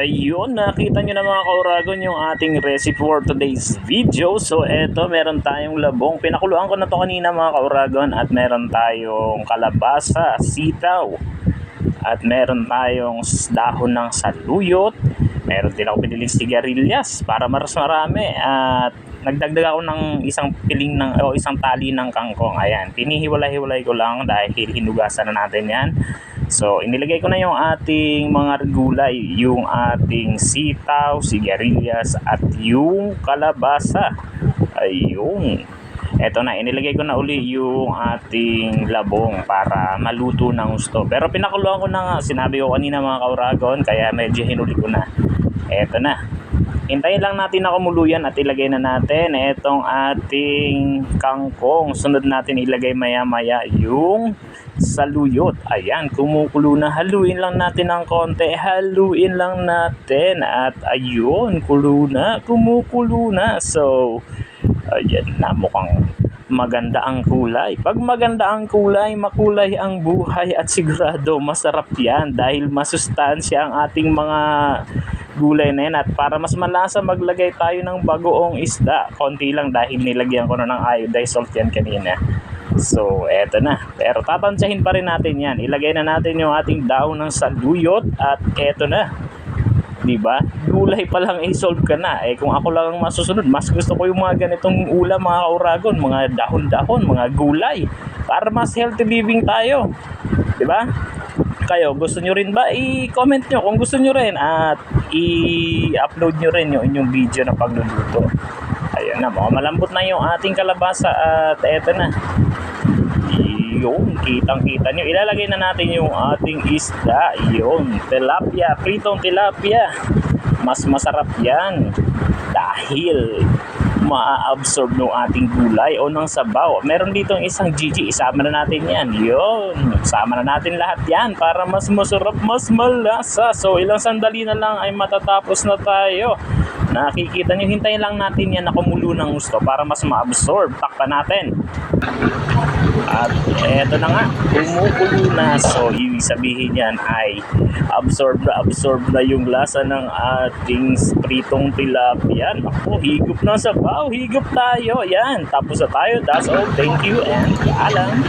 Ayun, nakita nyo na mga kauragon yung ating recipe for today's video. So eto, meron tayong labong. Pinakuluan ko na to kanina mga kauragon. At meron tayong kalabasa, sitaw. At meron tayong dahon ng saluyot. Meron din ako piniling sigarilyas para mas marami. At nagdagdag ako ng isang piling ng o isang tali ng kangkong. Ayan, pinihiwalay-hiwalay ko lang dahil hinugasan na natin yan. So, inilagay ko na yung ating mga gulay, yung ating sitaw, sigarilyas, at yung kalabasa. Ayun. Eto na, inilagay ko na uli yung ating labong para maluto ng gusto. Pero pinakuluan ko na nga, sinabi ko kanina mga kauragon, kaya medyo hinuli ko na. Eto na. Hintayin lang natin na kumuluyan at ilagay na natin itong ating kangkong. Sunod natin ilagay maya-maya yung saluyot. Ayan, kumukulo na. Haluin lang natin ng konti. Haluin lang natin. At ayun, kulo na. Kumukulo na. So, ayan na, mukhang maganda ang kulay. Pag maganda ang kulay, makulay ang buhay at sigurado masarap yan dahil masustansya ang ating mga gulay na yan. At para mas malasa, maglagay tayo ng bagoong isda. Konti lang dahil nilagyan ko na ng iodized salt yan kanina. So, eto na. Pero tatansyahin pa rin natin yan. Ilagay na natin yung ating daon ng saluyot at eto na. Diba? Gulay pa lang i-solve ka na. Eh kung ako lang ang masusunod, mas gusto ko yung mga ganitong ulam mga kauragon, mga dahon-dahon, mga gulay. Para mas healthy living tayo. Diba? Kayo, gusto nyo rin ba? I-comment nyo kung gusto nyo rin at i-upload nyo rin yung inyong video na pagluluto. Ayun na, malambot na yung ating kalabasa at eto na. Yun, kitang-kita nyo. Ilalagay na natin yung ating isda. Yun, tilapia, pritong tilapia. Mas masarap yan dahil maa-absorb ng ating gulay o ng sabaw. Meron dito isang Gigi, isama na natin yan. Yun, isama na natin lahat yan para mas masarap, mas malasa. So, ilang sandali na lang ay matatapos na tayo. Nakikita nyo, hintayin lang natin yan na kumulo ng gusto para mas ma-absorb. Takpan natin. At eto na nga, kumukulo na. So, ibig sabihin yan ay absorb na yung lasa ng ating pritong tilapia. Ako, higop na sabaw, higop tayo. Yan, tapos na tayo. That's all. Thank you and paalam.